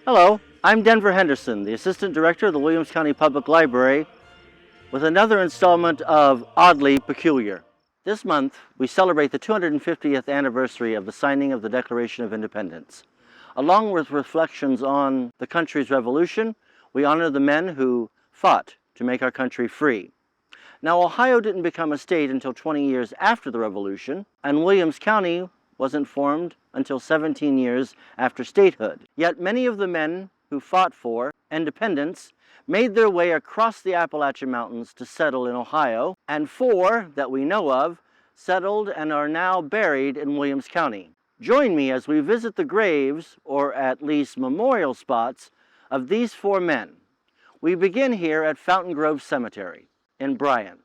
Hello, I'm Denver Henderson, the Assistant Director of the Williams County Public Library, with another installment of Oddly Peculiar. This month, we celebrate the 250th anniversary of the signing of the Declaration of Independence. Along with reflections on the country's revolution, we honor the men who fought to make our country free. Now, Ohio didn't become a state until 20 years after the Revolution, and Williams County wasn't formed until 17 years after statehood. Yet many of the men who fought for independence made their way across the Appalachian Mountains to settle in Ohio, and 4 that we know of settled and are now buried in Williams County. Join me as we visit the graves, or at least memorial spots, of these 4 men. We begin here at Fountain Grove Cemetery in Bryan.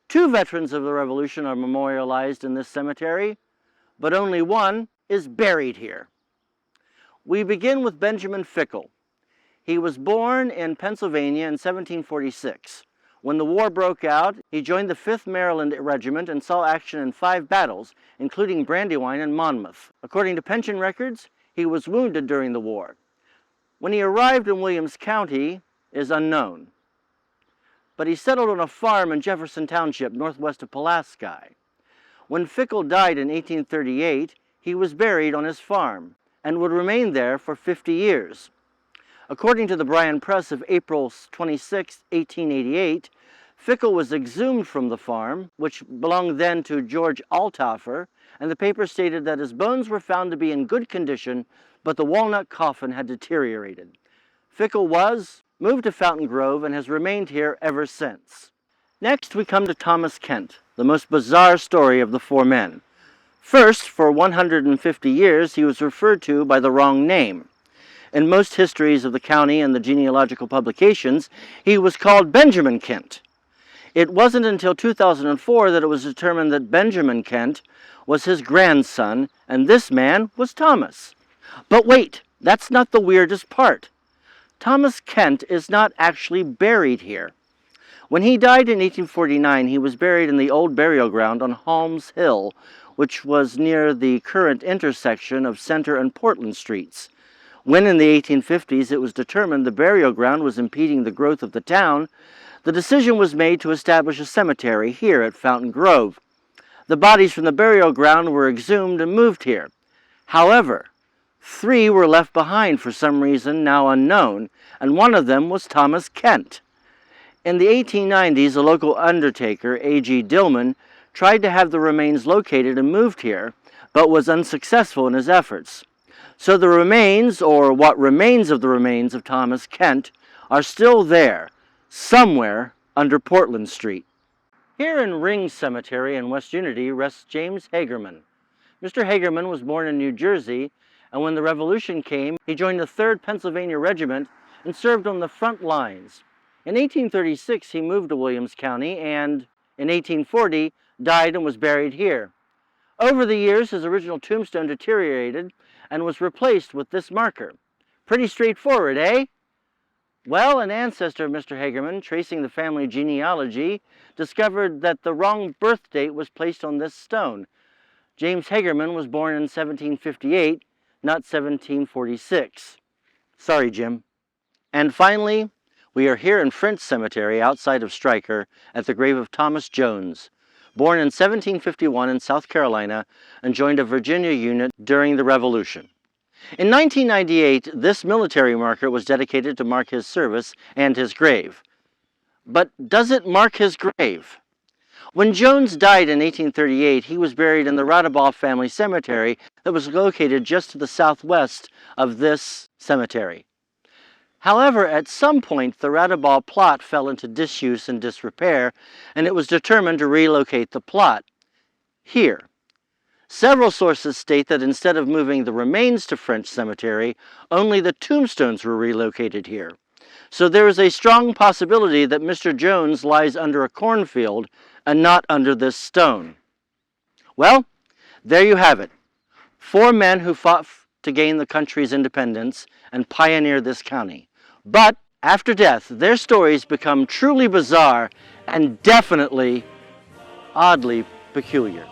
2 veterans of the Revolution are memorialized in this cemetery, but only one is buried here. We begin with Benjamin Fickle. He was born in Pennsylvania in 1746. When the war broke out, he joined the 5th Maryland Regiment and saw action in 5 battles, including Brandywine and Monmouth. According to pension records, he was wounded during the war. When he arrived in Williams County is unknown, but he settled on a farm in Jefferson Township, northwest of Pulaski. When Fickle died in 1838, he was buried on his farm and would remain there for 50 years. According to the Bryan Press of April 26, 1888, Fickle was exhumed from the farm, which belonged then to George Althofer, and the paper stated that his bones were found to be in good condition, but the walnut coffin had deteriorated. Fickle was moved to Fountain Grove and has remained here ever since. Next, we come to Thomas Kent, the most bizarre story of the 4 men. First, for 150 years, he was referred to by the wrong name. In most histories of the county and the genealogical publications, he was called Benjamin Kent. It wasn't until 2004 that it was determined that Benjamin Kent was his grandson, and this man was Thomas. But wait, that's not the weirdest part. Thomas Kent is not actually buried here. When he died in 1849, he was buried in the old burial ground on Holmes Hill, which was near the current intersection of Center and Portland Streets. When in the 1850s it was determined the burial ground was impeding the growth of the town, the decision was made to establish a cemetery here at Fountain Grove. The bodies from the burial ground were exhumed and moved here. However, 3 were left behind for some reason now unknown, and one of them was Thomas Kent. In the 1890s, a local undertaker, A.G. Dillman, tried to have the remains located and moved here, but was unsuccessful in his efforts. So the remains, or what remains of the remains of Thomas Kent, are still there, somewhere under Portland Street. Here in Ring Cemetery in West Unity rests James Hagerman. Mr. Hagerman was born in New Jersey, and when the Revolution came, he joined the 3rd Pennsylvania Regiment and served on the front lines. In 1836, he moved to Williams County, and in 1840, died and was buried here. Over the years, his original tombstone deteriorated and was replaced with this marker. Pretty straightforward, eh? Well, an ancestor of Mr. Hagerman, tracing the family genealogy, discovered that the wrong birth date was placed on this stone. James Hagerman was born in 1758, not 1746. Sorry, Jim. And finally, we are here in French Cemetery outside of Stryker at the grave of Thomas Jones, born in 1751 in South Carolina and joined a Virginia unit during the Revolution. In 1998, this military marker was dedicated to mark his service and his grave. But does it mark his grave? When Jones died in 1838, he was buried in the Radebaugh family cemetery that was located just to the southwest of this cemetery. However, at some point, the Radebaugh plot fell into disuse and disrepair, and it was determined to relocate the plot here. Several sources state that instead of moving the remains to French Cemetery, only the tombstones were relocated here. So there is a strong possibility that Mr. Jones lies under a cornfield and not under this stone. Well, there you have it. 4 men who fought to gain the country's independence and pioneer this county. But after death, their stories become truly bizarre and definitely oddly peculiar.